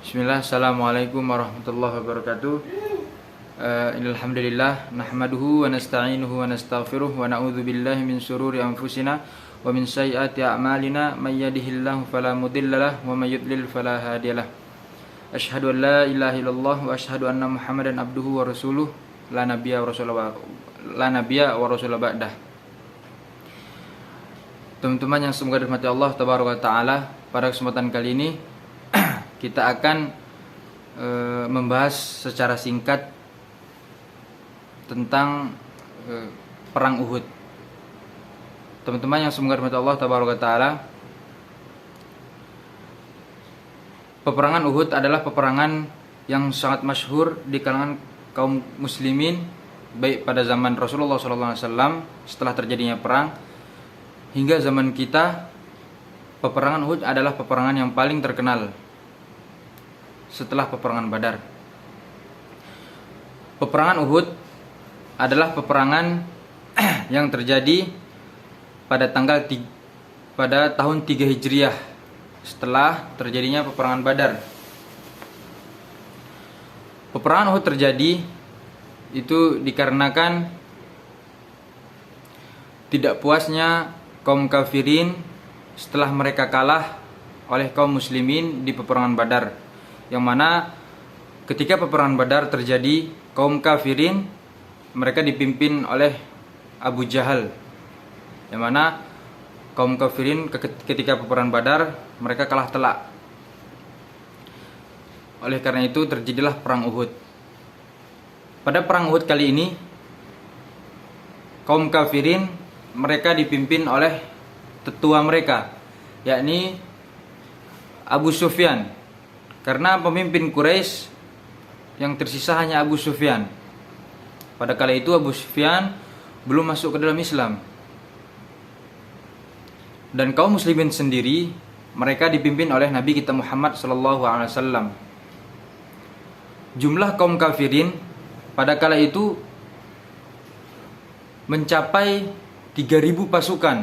Bismillah, assalamualaikum warahmatullahi wabarakatuh. Alhamdulillah, nahmaduhu wa nasta'inuhu wa nastaghfiruh wa na'udzu billahi min syururi anfusina wa min sayyiati a'malina may yahdihillahu fala mudhillalah wa may yudlil fala hadiyalah. Asyhadu an la ilaha illallah wa asyhadu anna Muhammadan abduhu wa rasuluh la nabiyya wa rasul ba'dah. Teman-teman yang semoga dirahmati Allah tabaraka wa taala, pada kesempatan kali ini kita akan membahas secara singkat tentang perang Uhud. Teman-teman yang semoga dirahmati Allah tabaraka taala, peperangan Uhud adalah peperangan yang sangat masyhur di kalangan kaum muslimin, baik pada zaman Rasulullah SAW setelah terjadinya perang hingga zaman kita. Peperangan Uhud adalah peperangan yang paling terkenal setelah peperangan Badar. Peperangan Uhud adalah peperangan yang terjadi pada tahun 3 Hijriah setelah terjadinya peperangan Badar. Peperangan Uhud terjadi itu dikarenakan tidak puasnya kaum kafirin setelah mereka kalah oleh kaum muslimin di peperangan Badar, yang mana ketika peperangan Badar terjadi, kaum kafirin mereka dipimpin oleh Abu Jahal, yang mana kaum kafirin ketika peperangan Badar mereka kalah telak. Oleh karena itu terjadilah perang Uhud. Pada perang Uhud kali ini, kaum kafirin mereka dipimpin oleh tetua mereka, yakni Abu Sufyan. Karena pemimpin Quraisy yang tersisa hanya Abu Sufyan. Pada kala itu Abu Sufyan belum masuk ke dalam Islam. Dan kaum muslimin sendiri mereka dipimpin oleh Nabi kita Muhammad SAW. Jumlah kaum kafirin pada kala itu mencapai 3.000 pasukan.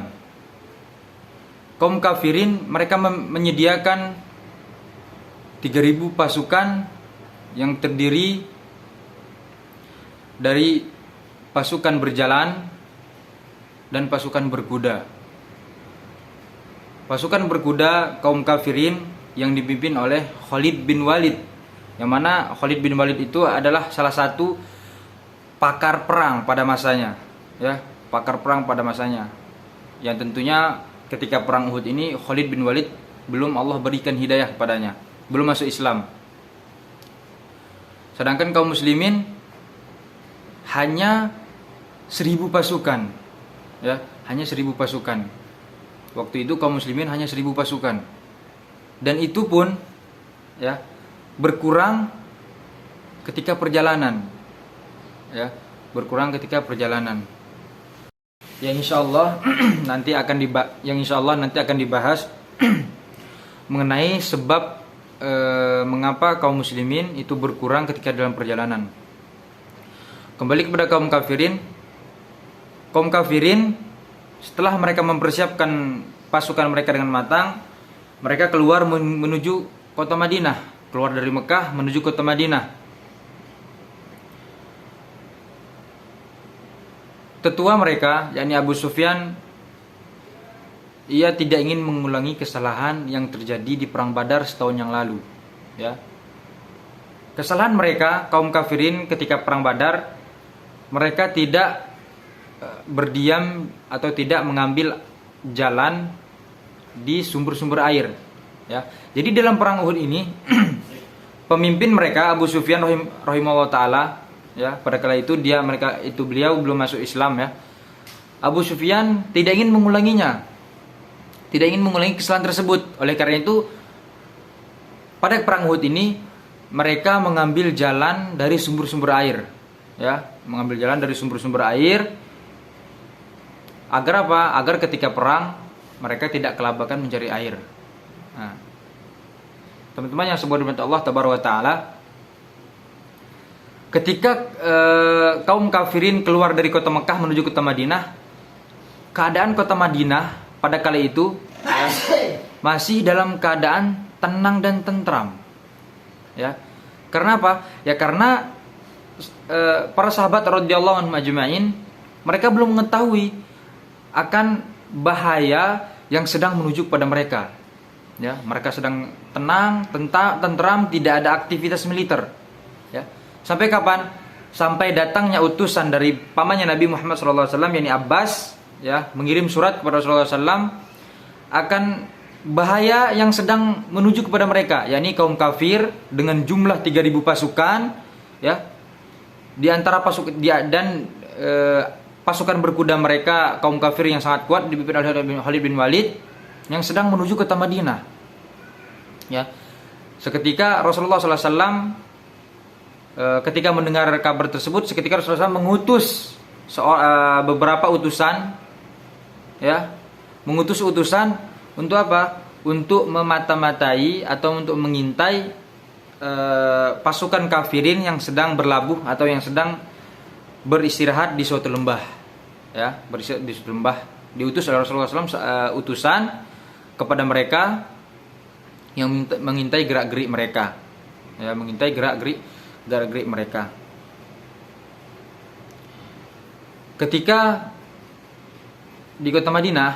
Kaum kafirin mereka menyediakan 3.000 pasukan yang terdiri dari pasukan berjalan dan pasukan berkuda. Pasukan berkuda kaum kafirin yang dipimpin oleh Khalid bin Walid, yang mana Khalid bin Walid itu adalah salah satu pakar perang pada masanya, ya, pakar perang pada masanya. Yang tentunya ketika perang Uhud ini Khalid bin Walid belum Allah berikan hidayah kepadanya, belum masuk Islam. Sedangkan kaum muslimin hanya 1.000 pasukan, ya, hanya 1.000 pasukan. Waktu itu kaum muslimin hanya 1.000 pasukan, dan itu pun, ya, berkurang ketika perjalanan, ya, berkurang ketika perjalanan. Yang insyaallah nanti akan dibahas mengenai sebab mengapa kaum muslimin itu berkurang ketika dalam perjalanan. Kembali kepada kaum kafirin. Kaum kafirin setelah mereka mempersiapkan pasukan mereka dengan matang, mereka keluar menuju kota Madinah, keluar dari Mekah menuju kota Madinah. Tetua mereka, yakni Abu Sufyan, ia tidak ingin mengulangi kesalahan yang terjadi di perang Badar setahun yang lalu, ya. Kesalahan mereka kaum kafirin ketika perang Badar, mereka tidak berdiam atau tidak mengambil jalan di sumber-sumber air, ya. Jadi dalam perang Uhud ini pemimpin mereka Abu Sufyan rahimahullah taala, ya, pada kala itu beliau belum masuk Islam, ya. Abu Sufyan tidak ingin mengulanginya, tidak ingin mengulangi kesalahan tersebut. Oleh karena itu pada perang Uhud ini mereka mengambil jalan dari sumber-sumber air, ya, mengambil jalan dari sumber-sumber air. Agar apa? Agar ketika perang mereka tidak kelabakan mencari air. Nah, teman-teman yang semoga dirahmati Allah tabaraka taala, ketika kaum kafirin keluar dari kota Mekah menuju kota Madinah, keadaan kota Madinah pada kala itu masih dalam keadaan tenang dan tentram. Ya. Karena apa? Ya karena para sahabat radhiyallahu anhum ajma'in mereka belum mengetahui akan bahaya yang sedang menuju kepada mereka. Ya, mereka sedang tenang, tentram, tidak ada aktivitas militer. Ya. Sampai kapan? Sampai datangnya utusan dari pamannya Nabi Muhammad SAW, yakni Abbas, ya, mengirim surat kepada Rasulullah SAW akan bahaya yang sedang menuju kepada mereka, yakni kaum kafir dengan jumlah 3.000 pasukan, ya. Di antara pasukan berkuda mereka kaum kafir yang sangat kuat dipimpin oleh Khalid bin Walid yang sedang menuju kota Madinah. Ya. Seketika Rasulullah SAW ketika mendengar kabar tersebut, seketika Rasulullah SAW mengutus beberapa utusan, ya, mengutus utusan untuk apa? Untuk memata-matai atau untuk mengintai pasukan kafirin yang sedang berlabuh atau yang sedang beristirahat di suatu lembah, ya, beristirahat di suatu lembah. Diutus oleh Rasulullah SAW utusan kepada mereka yang mengintai gerak-gerik mereka, ya, mengintai gerak-gerik mereka. Ketika di kota Madinah,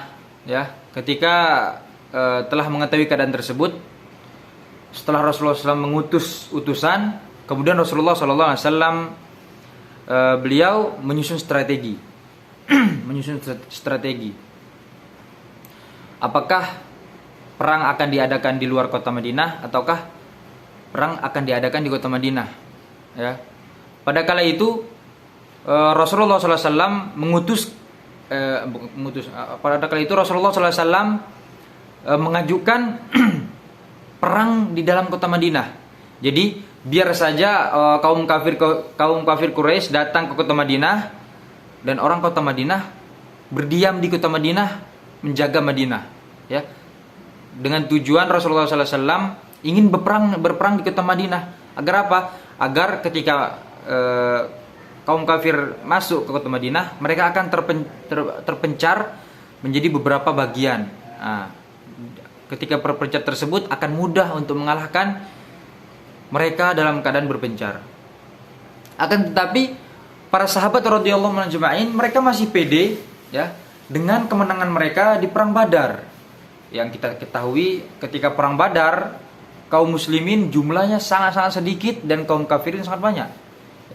ya, ketika telah mengetahui keadaan tersebut, setelah Rasulullah SAW mengutus utusan, kemudian Rasulullah SAW beliau menyusun strategi, menyusun strategi. Apakah perang akan diadakan di luar kota Madinah ataukah perang akan diadakan di kota Madinah? Ya. Pada kala itu Rasulullah SAW pada kala itu Rasulullah SAW mengajukan perang di dalam kota Madinah. Jadi biar saja kaum kafir Quraisy datang ke kota Madinah dan orang kota Madinah berdiam di kota Madinah menjaga Madinah. Ya. Dengan tujuan Rasulullah SAW ingin berperang di kota Madinah. Agar apa? Agar ketika kaum kafir masuk ke kota Madinah, mereka akan terpencar menjadi beberapa bagian. Nah, ketika berpencar tersebut akan mudah untuk mengalahkan mereka dalam keadaan berpencar. Akan tetapi para sahabat radhiyallahu anhum ajma'in mereka masih pede, ya, dengan kemenangan mereka di perang Badar. Yang kita ketahui ketika perang Badar kaum muslimin jumlahnya sangat-sangat sedikit dan kaum kafirin sangat banyak.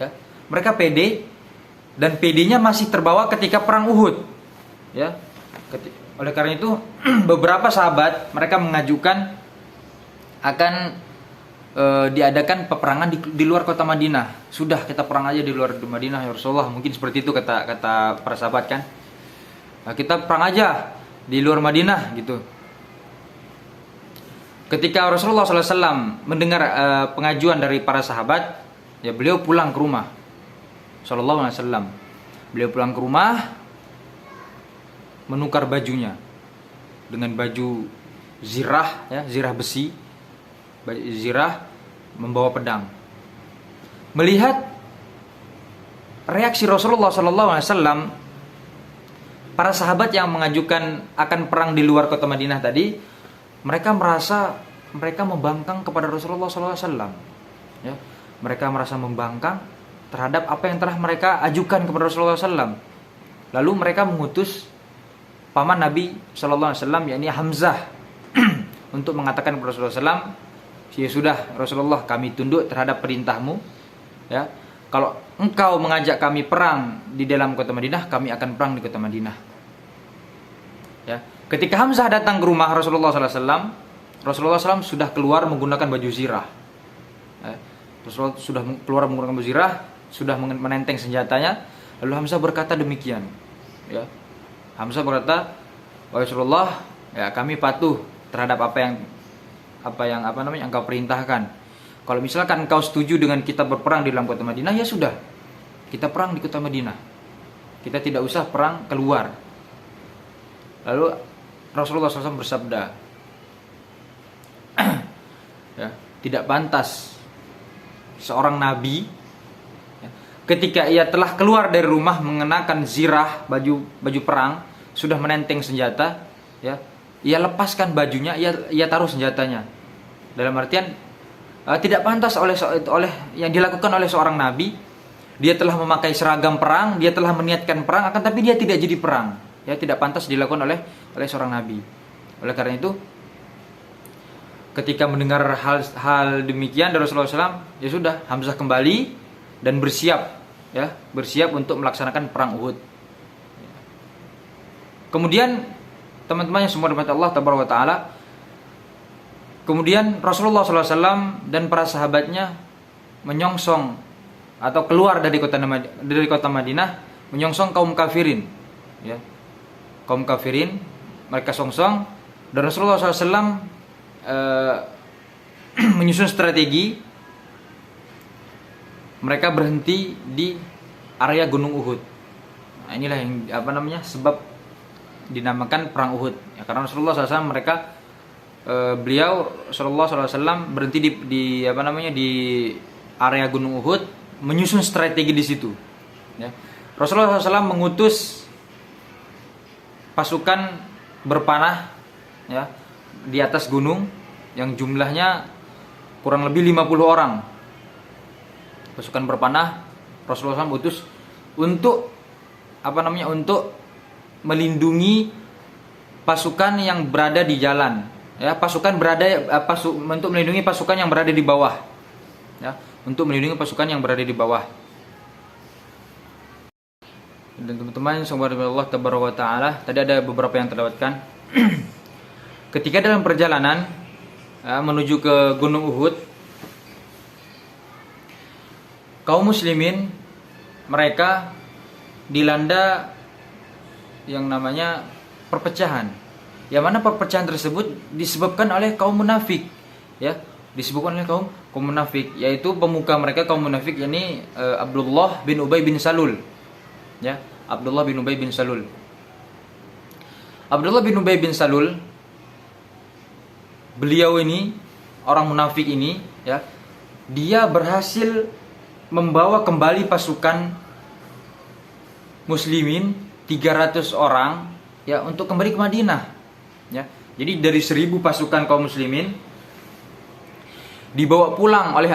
Ya. Mereka pede dan pedenya masih terbawa ketika perang Uhud. Ya. Oleh karena itu beberapa sahabat mereka mengajukan akan diadakan peperangan di luar kota Madinah. Sudah, kita perang aja di luar Madinah ya Rasulullah. Mungkin seperti itu kata para sahabat kan. Nah, kita perang aja di luar Madinah gitu. Ketika Rasulullah SAW mendengar pengajuan dari para sahabat, ya beliau pulang ke rumah. Sallallahu alaihi wasallam. Beliau pulang ke rumah, menukar bajunya dengan baju zirah, ya, zirah besi, zirah, membawa pedang. Melihat reaksi Rasulullah SAW, para sahabat yang mengajukan akan perang di luar kota Madinah tadi, mereka merasa mereka membangkang kepada Rasulullah SAW. Ya, mereka merasa membangkang terhadap apa yang telah mereka ajukan kepada Rasulullah SAW. Lalu mereka mengutus paman Nabi SAW, yakni Hamzah, untuk mengatakan kepada Rasulullah SAW, ya sudah Rasulullah, kami tunduk terhadap perintahmu. Ya, kalau engkau mengajak kami perang di dalam kota Madinah, kami akan perang di kota Madinah. Ya. Ketika Hamzah datang ke rumah Rasulullah SAW, Rasulullah SAW sudah keluar menggunakan baju zirah. Rasulullah sudah keluar menggunakan baju zirah, sudah menenteng senjatanya. Lalu Hamzah berkata demikian. Ya. Hamzah berkata, wahai Rasulullah, ya kami patuh terhadap apa yang engkau perintahkan. Kalau misalkan engkau setuju dengan kita berperang di dalam kota Madinah, ya sudah, kita perang di kota Madinah. Kita tidak usah perang keluar. Lalu Rasulullah SAW bersabda, ya, tidak pantas seorang nabi, ya, ketika ia telah keluar dari rumah mengenakan zirah, baju perang, sudah menenteng senjata, ya, ia lepaskan bajunya, ia taruh senjatanya. Dalam artian tidak pantas oleh yang dilakukan oleh seorang nabi. Dia telah memakai seragam perang, dia telah meniatkan perang, akan tapi dia tidak jadi perang. Ya, tidak pantas dilakukan oleh seorang nabi. Oleh karena itu, ketika mendengar hal demikian dari Rasulullah SAW, ya sudah, Hamzah kembali dan bersiap, ya, bersiap untuk melaksanakan perang Uhud. Kemudian teman-teman yang semua dirahmati Allah Tabaraka wa Taala, kemudian Rasulullah SAW dan para sahabatnya menyongsong atau keluar dari kota Madinah menyongsong kaum kafirin, ya, kaum kafirin mereka songsong, dan Rasulullah SAW menyusun strategi. Mereka berhenti di area Gunung Uhud. Nah, inilah yang sebab dinamakan perang Uhud, ya, karena Rasulullah SAW beliau Rasulullah SAW berhenti di area Gunung Uhud, menyusun strategi di situ, ya. Rasulullah SAW mengutus pasukan berpanah, ya, di atas gunung yang jumlahnya kurang lebih 50 orang. Pasukan berpanah Rasulullah SAW utus untuk untuk melindungi pasukan yang berada di jalan, ya, untuk melindungi pasukan yang berada di bawah, ya, untuk melindungi pasukan yang berada di bawah. Dan teman-teman subhanallah tabaraka wa taala, tadi ada beberapa yang terlewatkan. Ketika dalam perjalanan menuju ke Gunung Uhud, kaum muslimin mereka dilanda yang namanya perpecahan. Yang mana perpecahan tersebut disebabkan oleh kaum munafik, ya, disebabkan oleh kaum munafik, yaitu pemuka mereka kaum munafik, yakni Abdullah bin Ubay bin Salul, ya, Abdullah bin Ubay bin Salul. Abdullah bin Ubay bin Salul, beliau ini orang munafik ini, ya, dia berhasil membawa kembali pasukan muslimin 300 orang, ya, untuk kembali ke Madinah, ya. Jadi dari 1000 pasukan kaum muslimin dibawa pulang oleh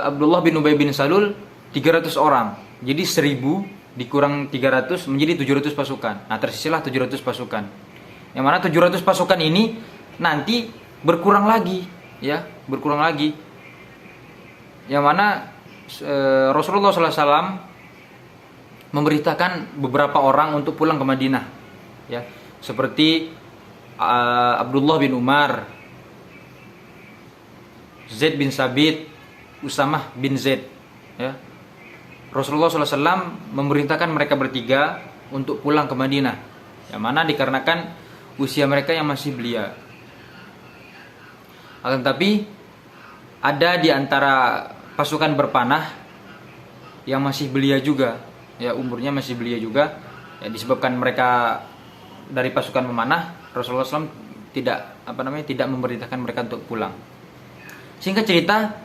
Abdullah bin Ubay bin Salul 300 orang. Jadi 1000 dikurang 300 menjadi 700 pasukan. Nah, tersisilah 700 pasukan. Yang mana 700 pasukan ini nanti berkurang lagi, ya, berkurang lagi. Yang mana Rasulullah SAW memberitakan beberapa orang untuk pulang ke Madinah, ya, seperti Abdullah bin Umar, Zaid bin Sabit, Usamah bin Zaid, ya. Rasulullah SAW memerintahkan mereka bertiga untuk pulang ke Madinah, yang mana dikarenakan usia mereka yang masih belia. Akan tapi ada di antara pasukan berpanah yang masih belia juga, ya, umurnya masih belia juga, ya, disebabkan mereka dari pasukan memanah. Rasulullah SAW tidak memerintahkan mereka untuk pulang. Singkat cerita,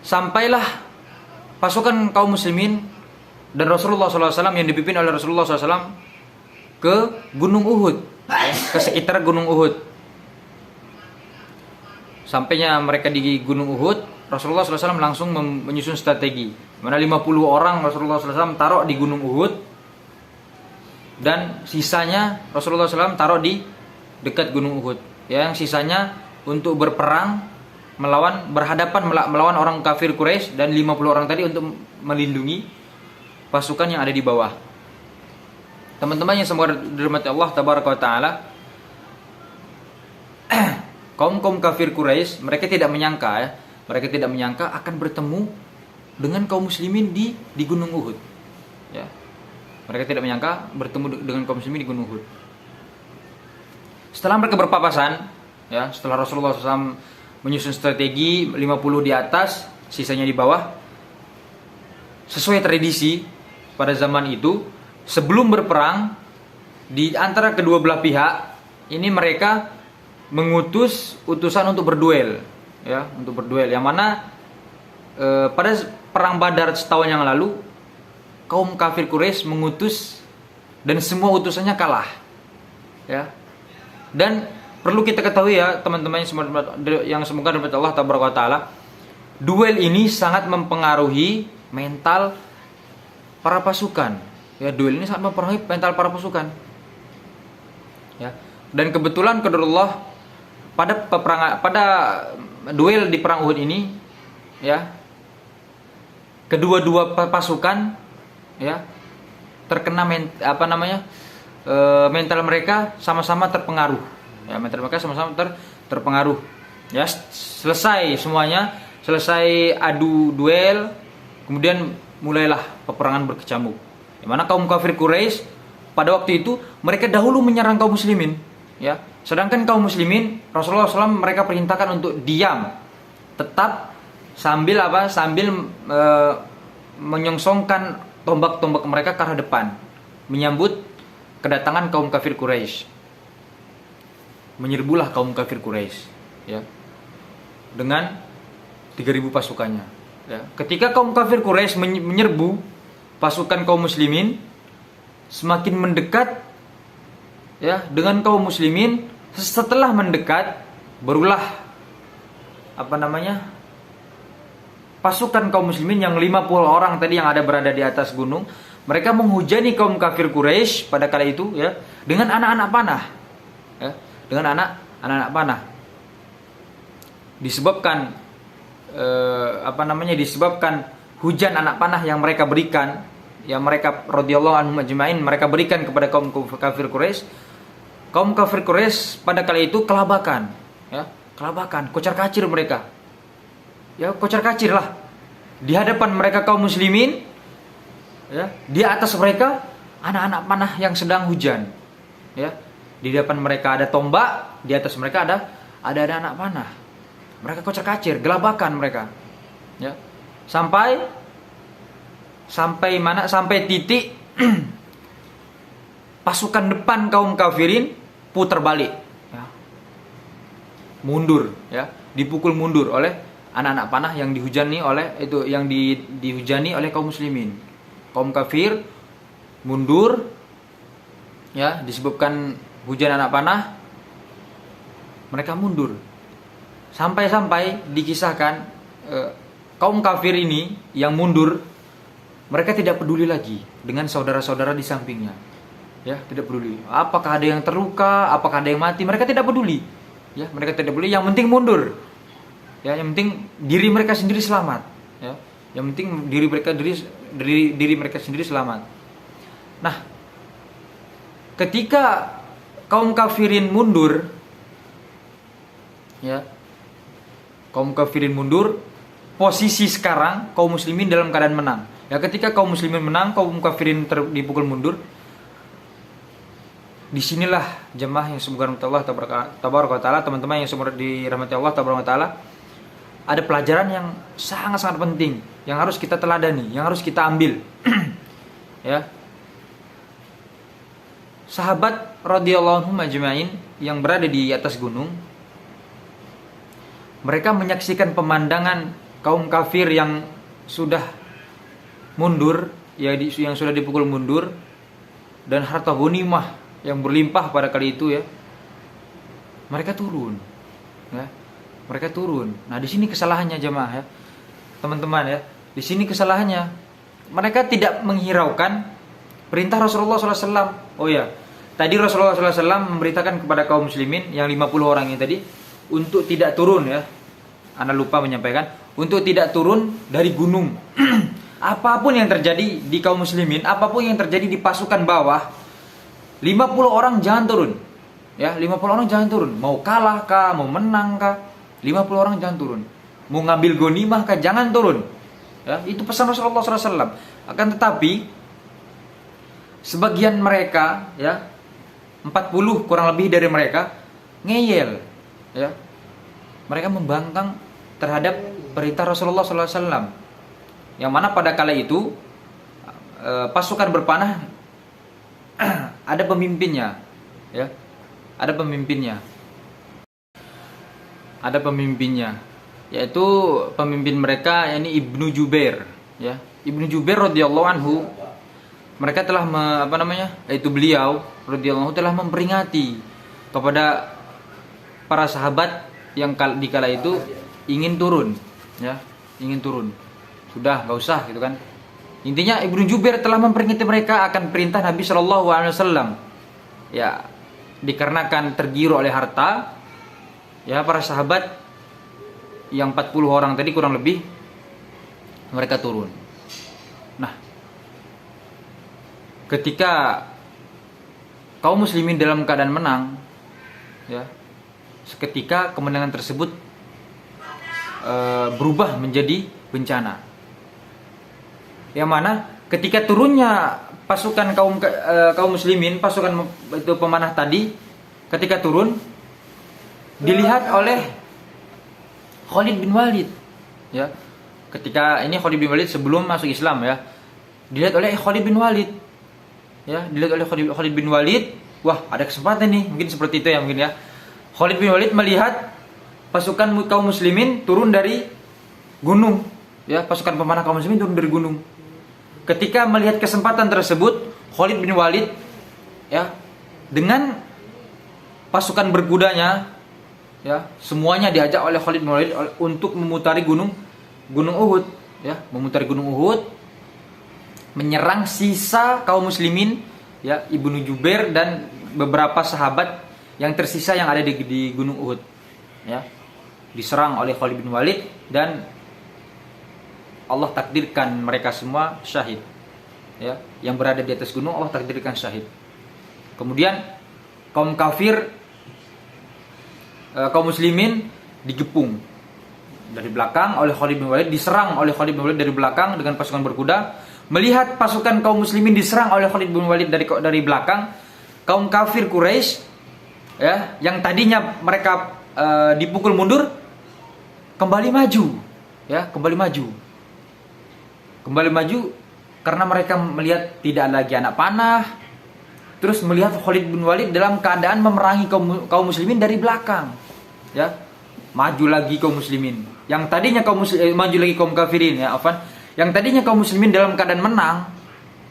sampailah pasukan kaum muslimin dan Rasulullah SAW yang dipimpin oleh Rasulullah SAW ke Gunung Uhud, ke sekitar Gunung Uhud. Sampainya mereka di Gunung Uhud, Rasulullah SAW langsung menyusun strategi, mana 50 orang Rasulullah SAW taruh di Gunung Uhud, dan sisanya Rasulullah SAW taruh di dekat Gunung Uhud, ya, yang sisanya untuk berperang melawan orang kafir Quraisy, dan 50 orang tadi untuk melindungi pasukan yang ada di bawah. Teman-teman yang semoga dirahmati Allah Tabaraka wa Taala, kaum kafir Quraisy mereka tidak menyangka akan bertemu dengan kaum muslimin di Gunung Uhud, ya. Mereka tidak menyangka bertemu dengan kaum muslimin di Gunung Uhud. Setelah mereka berpapasan, ya, setelah Rasulullah SAW menyusun strategi 50 di atas, sisanya di bawah, sesuai tradisi pada zaman itu, sebelum berperang di antara kedua belah pihak ini mereka mengutus utusan untuk berduel, ya, untuk berduel. Yang mana pada perang Badar setahun yang lalu, kaum kafir Quraisy mengutus dan semua utusannya kalah, ya. Dan perlu kita ketahui ya teman-teman yang semoga dapat Allah Taala, duel ini sangat mempengaruhi mental para pasukan. Ya, duel ini sangat mempengaruhi mental para pasukan. Ya. Dan kebetulan qadarullah pada duel di perang Uhud ini, ya, kedua-dua pasukan, ya, terkena mental mereka sama-sama terpengaruh. Ya, mental mereka sama-sama terpengaruh. Ya, selesai semuanya, selesai adu duel, kemudian mulailah peperangan berkecamuk. Di mana kaum kafir Quraisy pada waktu itu mereka dahulu menyerang kaum muslimin, ya. Sedangkan kaum muslimin Rasulullah SAW mereka perintahkan untuk diam, tetap sambil menyongsongkan tombak-tombak mereka ke arah depan, menyambut kedatangan kaum kafir Quraisy. Menyerbulah kaum kafir Quraisy, ya, dengan 3.000 pasukannya. Ya. Ketika kaum kafir Quraisy menyerbu pasukan kaum muslimin, semakin mendekat, ya, dengan kaum muslimin. Setelah mendekat, barulah pasukan kaum muslimin yang 50 orang tadi yang ada berada di atas gunung, mereka menghujani kaum kafir Quraisy pada kala itu, ya, dengan anak-anak panah, ya, dengan anak-anak panah. Disebabkan disebabkan hujan anak panah yang mereka berikan, yang mereka radhiyallahu anhum ajmain mereka berikan kepada kaum kafir Quraisy. Kaum kafir Quraisy pada kala itu kelabakan, ya, kocar-kacir mereka. Ya, kocar-kacir lah di hadapan mereka kaum muslimin, ya, di atas mereka anak-anak panah yang sedang hujan, ya. Di depan mereka ada tombak, di atas mereka ada anak panah. Mereka kocar-kacir, gelabakan mereka, ya. Sampai titik pasukan depan kaum kafirin putar balik, ya. Mundur, ya, dipukul mundur oleh anak-anak panah yang dihujani oleh kaum muslimin. Kaum kafir mundur, ya, disebabkan hujan anak panah, mereka mundur. Sampai dikisahkan kaum kafir ini yang mundur, mereka tidak peduli lagi dengan saudara-saudara di sampingnya. Ya, tidak peduli. Apakah ada yang terluka, apakah ada yang mati, mereka tidak peduli. Ya, mereka tidak peduli, yang penting mundur. Ya, yang penting diri mereka sendiri selamat, ya. Yang penting diri mereka sendiri selamat. Nah, ketika kaum kafirin mundur, ya, kaum kafirin mundur, posisi sekarang kaum muslimin dalam keadaan menang. Ya, ketika kaum muslimin menang, kaum kafirin dipukul mundur. Disinilah jemaah yang semoga Allah tabaraka taala, teman-teman yang semoga dirahmati Allah tabaraka taala, ada pelajaran yang sangat-sangat penting yang harus kita teladani, yang harus kita ambil. Ya. Sahabat radhiyallahu anhum ajmain yang berada di atas gunung, mereka menyaksikan pemandangan kaum kafir yang sudah mundur, yang sudah dipukul mundur, dan harta ghanimah yang berlimpah pada kali itu, ya. Mereka turun, ya. Mereka turun. Nah, di sini kesalahannya jemaah, ya. Teman-teman, ya. Di sini kesalahannya. Mereka tidak menghiraukan perintah Rasulullah SAW. Oh ya, tadi Rasulullah SAW memberitakan kepada kaum muslimin yang 50 orang ini tadi untuk tidak turun, ya. Anda lupa menyampaikan, untuk tidak turun dari gunung. Apapun yang terjadi di kaum muslimin, apapun yang terjadi di pasukan bawah, 50 orang jangan turun. Ya, 50 orang jangan turun. Mau kalah kah, mau menang kah, 50 orang jangan turun. Mau ngambil ghanimah kah, jangan turun. Ya, itu pesan Rasulullah SAW. Akan tetapi sebagian mereka, ya, 40 kurang lebih dari mereka ngeyel, ya. Mereka membangkang terhadap perintah Rasulullah SAW. Yang mana pada kala itu pasukan berpanah ada pemimpinnya, ya. Ada pemimpinnya, yaitu pemimpin mereka, yakni Ibnu Jubair, ya. Ibnu Jubair radhiyallahu anhu, mereka telah beliau radhiyallahu anhu telah memperingati kepada para sahabat yang di kala itu ingin turun, ya, ingin turun. Sudah, nggak usah gitu kan. Intinya Ibnu Jubair telah memperingati mereka akan perintah Nabi Shallallahu Alaihi Wasallam. Ya, dikarenakan tergiur oleh harta, ya para sahabat yang 40 orang tadi kurang lebih mereka turun. Nah, ketika kaum muslimin dalam keadaan menang, ya, seketika kemenangan tersebut berubah menjadi bencana. Yang mana ketika turunnya pasukan kaum muslimin, pasukan itu pemanah tadi, ketika turun dilihat oleh Khalid bin Walid, ya. Ketika ini Khalid bin Walid sebelum masuk Islam, ya. Dilihat oleh Khalid bin Walid. Ya, dilihat oleh Khalid bin Walid, wah, ada kesempatan nih, mungkin seperti itu ya mungkin ya. Khalid bin Walid melihat pasukan kaum muslimin turun dari gunung, ya, pasukan pemanah kaum muslimin turun dari gunung. Ketika melihat kesempatan tersebut, Khalid bin Walid, ya, dengan pasukan berkudanya, ya, semuanya diajak oleh Khalid bin Walid untuk memutari gunung Uhud, ya, memutari gunung Uhud, menyerang sisa kaum muslimin, ya, Ibnu Jubair dan beberapa sahabat yang tersisa yang ada di gunung Uhud, ya, diserang oleh Khalid bin Walid dan Allah takdirkan mereka semua syahid, ya, yang berada di atas gunung Allah takdirkan syahid. Kemudian kaum kafir, kaum muslimin digepung dari belakang oleh Khalid bin Walid, diserang oleh Khalid bin Walid dari belakang dengan pasukan berkuda. Melihat pasukan kaum muslimin diserang oleh Khalid bin Walid dari belakang, kaum kafir Quraisy, ya, yang tadinya mereka dipukul mundur, kembali maju, ya, kembali maju karena mereka melihat tidak lagi anak panah. Terus melihat Khalid bin Walid dalam keadaan memerangi kaum muslimin dari belakang, ya, maju lagi kaum muslimin. Yang tadinya maju lagi kaum kafirin, ya, yang tadinya kaum muslimin dalam keadaan menang,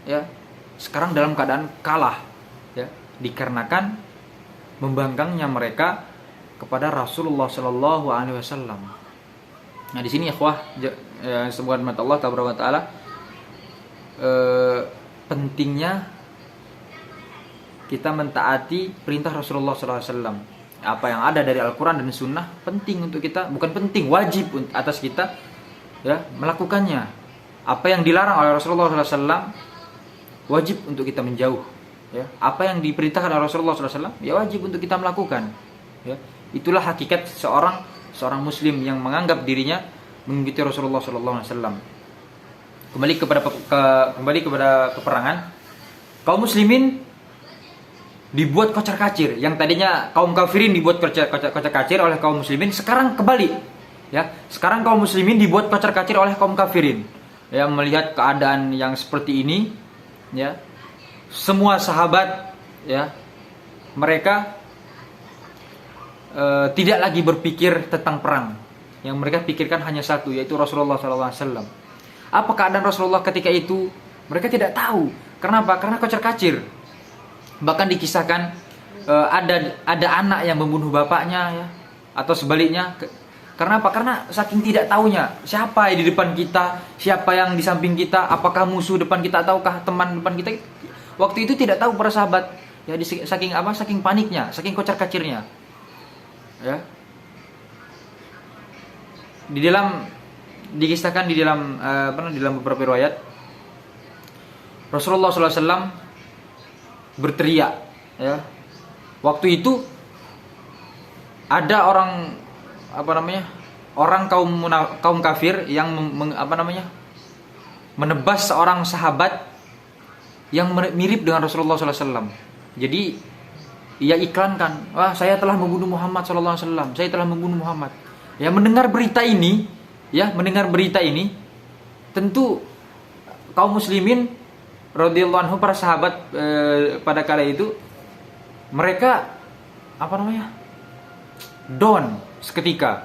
ya, sekarang dalam keadaan kalah, ya, dikarenakan membangkangnya mereka kepada Rasulullah Shallallahu Alaihi Wasallam. Nah, di sini ikhwah, semoga rahmat Allah taala, pentingnya kita mentaati perintah Rasulullah Sallallahu Alaihi Wasallam. Apa yang ada dari Al-Quran dan Sunnah penting untuk kita, bukan penting, wajib atas kita, ya, melakukannya. Apa yang dilarang oleh Rasulullah Sallallahu Alaihi Wasallam wajib untuk kita menjauh, ya. Apa yang diperintahkan oleh Rasulullah Sallallahu Alaihi Wasallam ya wajib untuk kita melakukan, ya. Itulah hakikat seorang muslim yang menganggap dirinya mengikuti Rasulullah Sallallahu Alaihi Wasallam. Kembali kepada peperangan, kaum muslimin dibuat kocar-kacir. Yang tadinya kaum kafirin dibuat kocar-kacir oleh kaum muslimin, sekarang kembali, ya. Sekarang kaum muslimin dibuat kocar-kacir oleh kaum kafirin. Ya, melihat keadaan yang seperti ini, ya, semua sahabat, ya, mereka tidak lagi berpikir tentang perang. Yang mereka pikirkan hanya satu, yaitu Rasulullah SAW. Apa keadaan Rasulullah ketika itu? Mereka tidak tahu. Kenapa? Karena kocar-kacir. Bahkan dikisahkan ada anak yang membunuh bapaknya, ya, atau sebaliknya. Karena apa? Karena saking tidak tahunya siapa yang di depan kita, siapa yang di samping kita, apakah musuh depan kita ataukah teman depan kita. Waktu itu tidak tahu para sahabat, ya, saking paniknya, saking kocar-kacirnya, ya. Dikisahkan di dalam beberapa riwayat, Rasulullah SAW berteriak, ya. Waktu itu ada orang kaum kafir yang menebas seorang sahabat yang mirip dengan Rasulullah SAW. Jadi ia iklankan, wah, saya telah membunuh Muhammad SAW, saya telah membunuh Muhammad. Ya, mendengar berita ini, tentu kaum muslimin radhiyallahu anhu, para sahabat pada kala itu, mereka down seketika.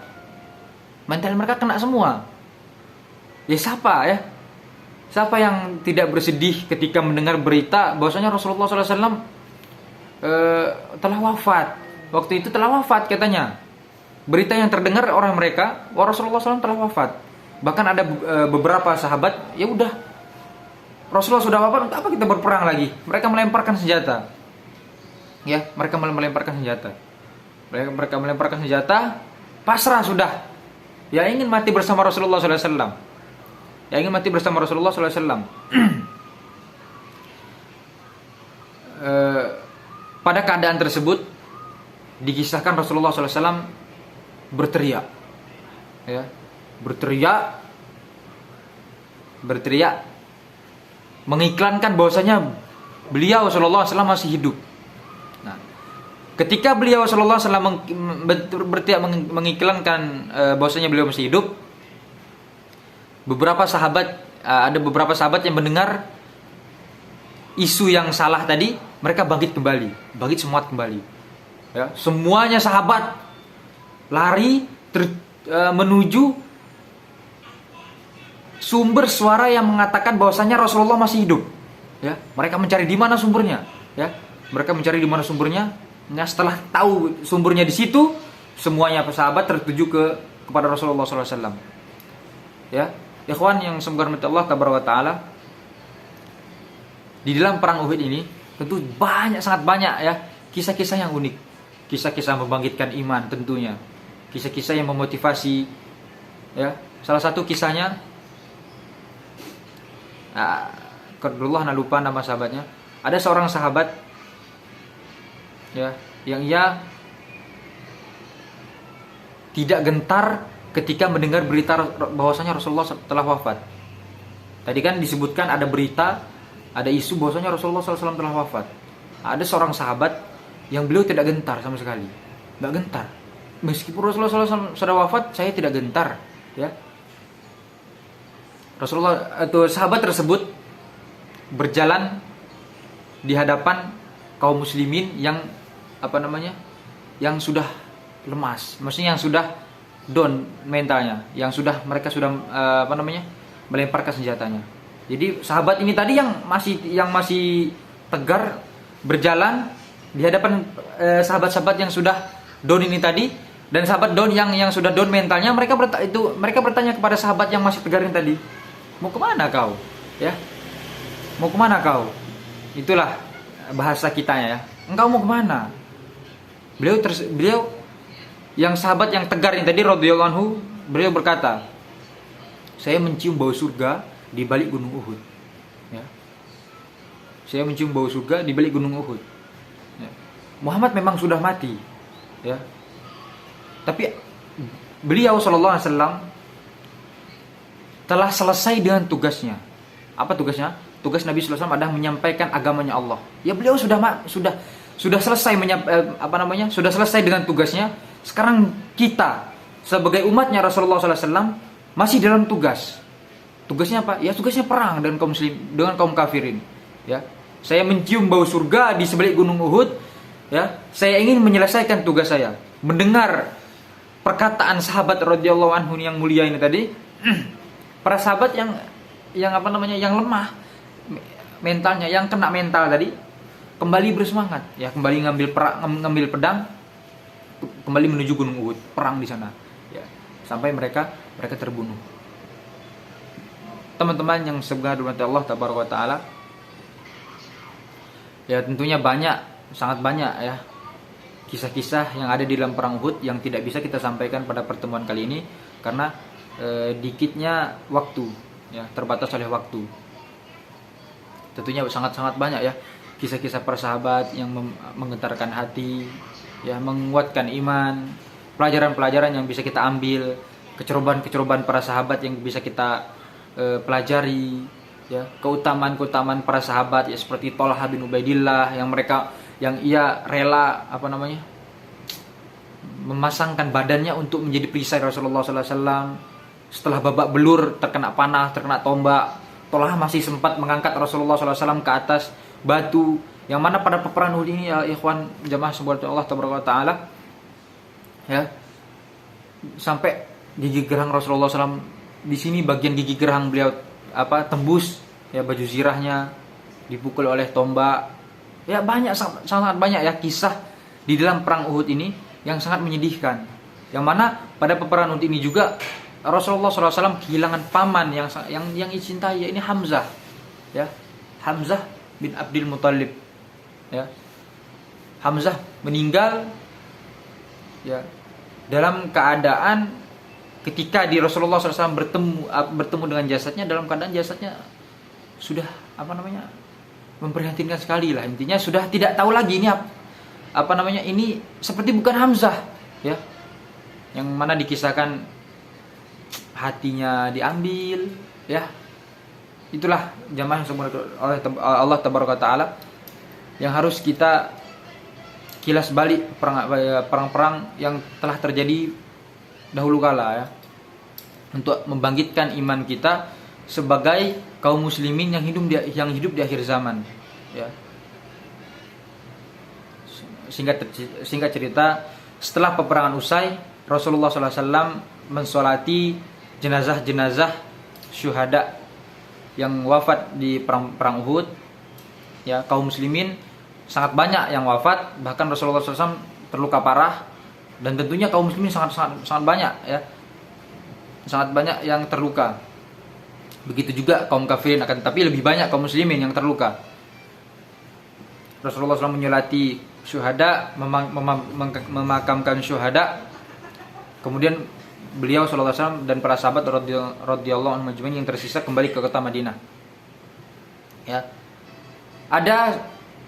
Mental mereka kena semua. Ya, siapa yang tidak bersedih ketika mendengar berita bahwasanya Rasulullah SAW telah wafat. Waktu itu telah wafat katanya. berita yang terdengar orang mereka, Rasulullah SAW telah wafat. Bahkan ada beberapa sahabat, ya udah, Rasulullah sudah wafat, untuk apa kita berperang lagi? Mereka melemparkan senjata. Ya, mereka melemparkan senjata. Mereka melemparkan senjata, pasrah sudah. Ya ingin mati bersama Rasulullah SAW. Ya ingin mati bersama Rasulullah SAW. Pada keadaan tersebut dikisahkan Rasulullah SAW berteriak, ya, berteriak, mengiklankan bahwasanya beliau Rasulullah SAW masih hidup. Nah, ketika beliau Rasulullah SAW berteriak mengiklankan bahwasanya beliau masih hidup, ada beberapa sahabat yang mendengar isu yang salah tadi, mereka bangkit semangat kembali. Ya, semuanya sahabat lari menuju sumber suara yang mengatakan bahwasanya Rasulullah masih hidup. Ya, mereka mencari di mana sumbernya. Ya, mereka mencari di mana sumbernya. Nah, setelah tahu sumbernya di situ, semuanya sahabat tertuju kepada Rasulullah SAW. Ya, ikhwan yang semoga rahmat Allah taala. Di dalam perang Uhud ini tentu sangat banyak ya kisah-kisah yang unik, kisah-kisah membangkitkan iman tentunya, kisah-kisah yang memotivasi. Ya, salah satu kisahnya, Qadrullah lupa nama sahabatnya. Ada seorang sahabat, ya, yang ia tidak gentar ketika mendengar berita bahwasanya Rasulullah telah wafat. Tadi kan disebutkan ada berita, ada isu bahwasanya Rasulullah SAW telah wafat. Ada seorang sahabat yang beliau tidak gentar sama sekali, nggak gentar. Meskipun Rasulullah SAW sudah wafat, saya tidak gentar. Ya, Rasulullah atau sahabat tersebut berjalan di hadapan kaum muslimin yang yang sudah lemas, maksudnya yang sudah down mentalnya, yang mereka sudah melemparkan senjatanya. Jadi sahabat ini tadi yang masih tegar berjalan di hadapan sahabat-sahabat yang sudah down ini tadi, dan sahabat down yang sudah down mentalnya, mereka bertanya kepada sahabat yang masih tegar ini tadi, mau kemana kau? Ya, mau kemana kau? Itulah bahasa kitanya ya. Engkau mau kemana? Beliau yang sahabat yang tegar ini tadi radhiyallahu anhu, beliau berkata, saya mencium bau surga di balik gunung Uhud. Ya. Saya mencium bau surga di balik gunung Uhud. Ya. Muhammad memang sudah mati. Ya. Tapi beliau sallallahu alaihi wasallam telah selesai dengan tugasnya. Apa tugasnya? Tugas Nabi sallallahu alaihi wasallam adalah menyampaikan agamanya Allah. Ya, beliau sudah selesai sudah selesai dengan tugasnya. Sekarang kita sebagai umatnya Rasulullah sallallahu alaihi wasallam masih dalam tugas. Tugasnya apa? Ya, tugasnya perang dengan kaum kafirin. Ya, saya mencium bau surga di sebalik gunung Uhud. Ya, saya ingin menyelesaikan tugas saya. Mendengar perkataan sahabat radhiyallahu anhu yang mulia ini tadi, para sahabat yang lemah mentalnya, yang kena mental tadi, kembali bersemangat. Ya, kembali ngambil pedang, kembali menuju gunung Uhud, perang di sana. Ya, sampai mereka terbunuh. Teman-teman yang semoga dirahmati Allah tabaraka taala, ya tentunya sangat banyak ya kisah-kisah yang ada di dalam perang Uhud yang tidak bisa kita sampaikan pada pertemuan kali ini karena dikitnya waktu, ya, terbatas oleh waktu. Tentunya sangat-sangat banyak ya kisah-kisah para sahabat yang menggetarkan hati, ya, menguatkan iman, pelajaran-pelajaran yang bisa kita ambil, kecerobohan para sahabat yang bisa kita pelajari, ya, keutamaan para sahabat, ya, seperti Thalhah bin Ubaidillah yang ia rela memasangkan badannya untuk menjadi perisai Rasulullah SAW. Setelah babak belur, terkena panah, terkena tombak, Thalhah masih sempat mengangkat Rasulullah SAW ke atas batu, yang mana pada peperangan Uhud ini, ya ikhwan jamaah subhanahu Allah taala, ya, sampai gigi geraham Rasulullah SAW di sini, bagian gigi geraham beliau tembus, ya, baju zirahnya dipukul oleh tombak. Ya, sangat banyak ya kisah di dalam perang Uhud ini yang sangat menyedihkan. Yang mana pada peperangan Uhud ini juga Rasulullah SAW kehilangan paman yang dicintai, ya ini Hamzah, ya Hamzah bin Abdul Muthalib, ya Hamzah meninggal, ya dalam keadaan ketika di Rasulullah SAW bertemu dengan jasadnya, dalam keadaan jasadnya sudah memprihatinkan sekali lah, intinya sudah tidak tahu lagi ini ini seperti bukan Hamzah, ya yang mana dikisahkan hatinya diambil, ya itulah jamaah yang oleh Allah Tabaraka Taala yang harus kita kilas balik perang-perang yang telah terjadi dahulu kala, ya untuk membangkitkan iman kita sebagai kaum muslimin yang hidup di akhir zaman, ya. Singkat cerita, setelah peperangan usai, Rasulullah SAW mensolati jenazah-jenazah syuhada yang wafat di perang Uhud, ya kaum muslimin sangat banyak yang wafat, bahkan Rasulullah SAW terluka parah, dan tentunya kaum muslimin sangat banyak, ya sangat banyak yang terluka. Begitu juga kaum kafirin, akan tetapi lebih banyak kaum muslimin yang terluka. Rasulullah SAW menyolati syuhada, memakamkan syuhada. Kemudian beliau SAW dan para sahabat radhiyallahu anhum majma'in yang tersisa kembali ke kota Madinah. Ya. Ada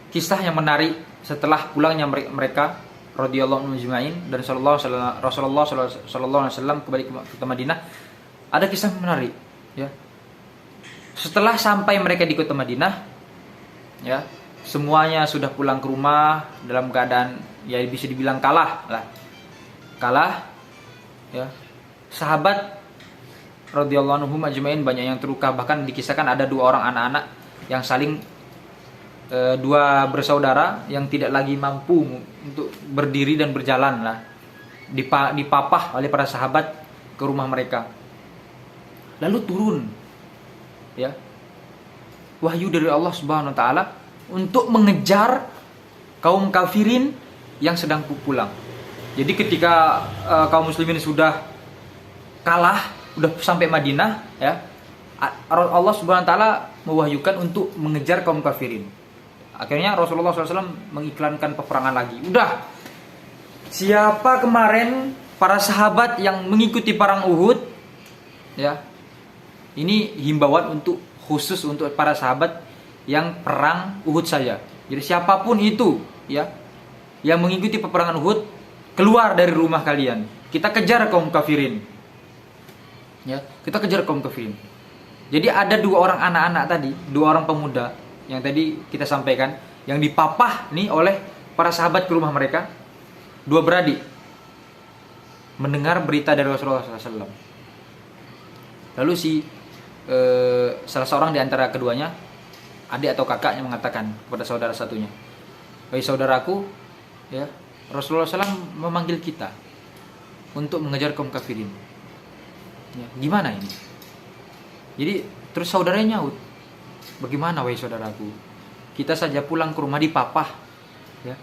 kisah yang menarik setelah pulangnya mereka radhiyallahu anhum majma'in dan Rasulullah SAW kembali ke kota Madinah. Ada kisah menarik, ya. Setelah sampai mereka di kota Madinah, ya, semuanya sudah pulang ke rumah dalam keadaan ya bisa dibilang kalah, ya. Sahabat radhiyallahu anhum ajmain banyak yang terluka, bahkan dikisahkan ada 2 orang anak-anak yang saling 2 bersaudara yang tidak lagi mampu untuk berdiri dan berjalan lah, dipapah oleh para sahabat ke rumah mereka. Lalu turun, ya, wahyu dari Allah Subhanahu wa taala untuk mengejar kaum kafirin yang sedang pulang. Jadi ketika kaum muslimin sudah kalah, sudah sampai Madinah, ya, Allah Subhanahu wa taala mewahyukan untuk mengejar kaum kafirin. Akhirnya Rasulullah SAW mengiklankan peperangan lagi. Udah, siapa kemarin para sahabat yang mengikuti perang Uhud, ya, ini himbauan khusus untuk para sahabat yang perang Uhud saja. Jadi siapapun itu, ya, yang mengikuti peperangan Uhud, keluar dari rumah kalian. Kita kejar kaum kafirin. Ya, kita kejar kaum kafirin. Jadi ada 2 orang anak-anak tadi, 2 orang pemuda yang tadi kita sampaikan, yang dipapah nih oleh para sahabat ke rumah mereka, 2 beradik, mendengar berita dari Rasulullah SAW. Lalu salah seorang di antara keduanya, adik atau kakaknya, mengatakan kepada saudara satunya, "Wahai saudaraku, ya, Rasulullah SAW memanggil kita untuk mengejar kaum kafirin. Ya, gimana ini?" Jadi terus saudaranya nyaut, "Bagaimana wahai saudaraku? Kita saja pulang ke rumah dipapah, ya.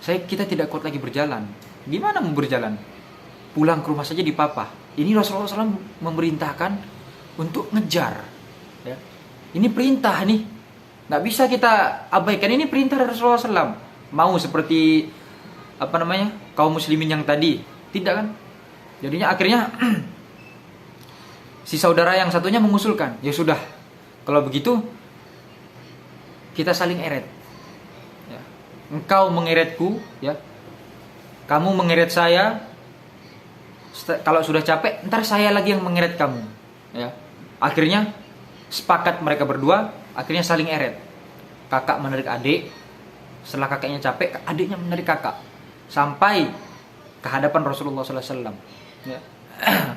Kita tidak kuat lagi berjalan. Gimana mau berjalan? Pulang ke rumah saja dipapah. Ini Rasulullah SAW memerintahkan untuk ngejar, ya. Ini perintah nih, nggak bisa kita abaikan. Ini perintah dari Rasulullah SAW. Mau seperti kaum muslimin yang tadi, tidak kan? Jadinya akhirnya si saudara yang satunya mengusulkan, ya sudah, kalau begitu kita saling eret, ya. Engkau mengeretku, ya, kamu mengeret saya. Kalau sudah capek, ntar saya lagi yang mengeret kamu, ya. Akhirnya sepakat mereka berdua, akhirnya saling eret. Kakak menarik adik, setelah kakaknya capek, adiknya menarik kakak, sampai ke hadapan Rasulullah SAW, ya.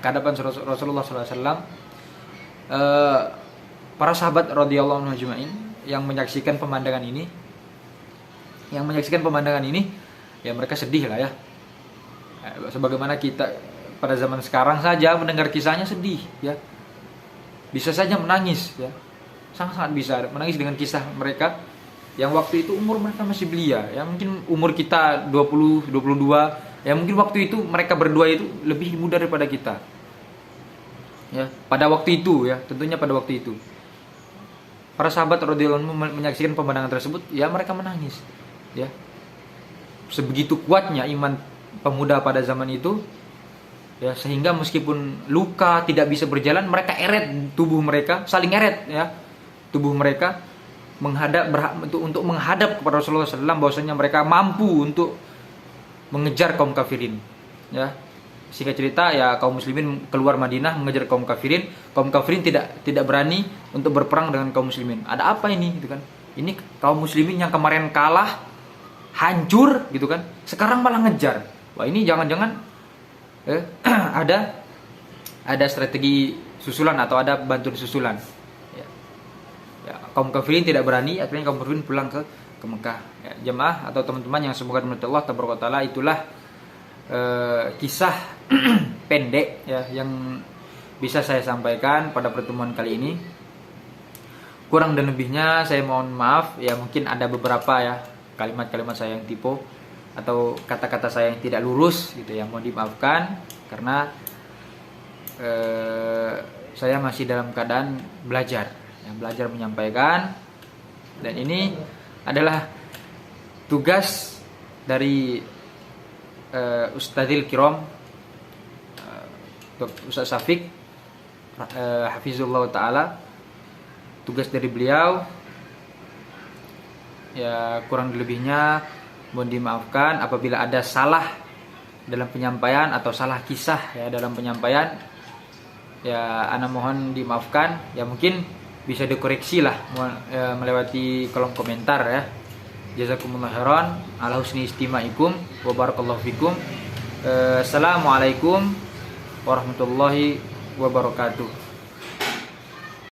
Ke hadapan Rasulullah SAW. Para sahabat radhiyallahu anhum ajma'in yang menyaksikan pemandangan ini, ya mereka sedih lah, ya. Sebagaimana kita pada zaman sekarang saja mendengar kisahnya sedih, ya. Bisa saja menangis, ya. Sangat-sangat bisa menangis dengan kisah mereka yang waktu itu umur mereka masih belia, ya. Mungkin umur kita 20, 22 Ya mungkin waktu itu mereka berdua itu lebih muda daripada kita. Ya, pada waktu itu ya, tentunya pada waktu itu. Para sahabat radhiyallahu anhum menyaksikan pemandangan tersebut, ya mereka menangis. Ya. Sebegitu kuatnya iman pemuda pada zaman itu, ya sehingga meskipun luka tidak bisa berjalan, mereka eret tubuh mereka, saling eret ya. Tubuh mereka untuk menghadap kepada Rasulullah SAW, bahwasanya mereka mampu untuk mengejar kaum kafirin. Ya. Singkat cerita ya, kaum muslimin keluar Madinah mengejar kaum kafirin. Kaum kafirin tidak berani untuk berperang dengan kaum muslimin. Ada apa ini gitu kan? Ini kaum muslimin yang kemarin kalah, hancur gitu kan. Sekarang malah ngejar. Wah, ini jangan-jangan ada strategi susulan atau ada bantuan susulan. Ya, kaum kafirin tidak berani, akhirnya kaum kafirin pulang ke Mekah. Ya, jemaah atau teman-teman yang semoga dirahmati Allah tabaraka taala, itulah kisah pendek ya yang bisa saya sampaikan pada pertemuan kali ini. Kurang dan lebihnya saya mohon maaf ya, mungkin ada beberapa ya kalimat-kalimat saya yang typo atau kata-kata saya yang tidak lurus gitu ya, mohon dimaafkan karena saya masih dalam keadaan belajar menyampaikan, dan ini adalah tugas dari Ustadzil Kiram, Ustadz Syafiq Hafizullah Ta'ala. Tugas dari beliau ya, kurang lebihnya mohon dimaafkan apabila ada salah dalam penyampaian atau salah kisah ya dalam penyampaian ya, ana mohon dimaafkan ya, mungkin bisa dikoreksi lah melewati kolom komentar ya. Jazakumullah khairan ala husni istimaikum wa barakallahu fikum. Assalamualaikum warahmatullahi wabarakatuh.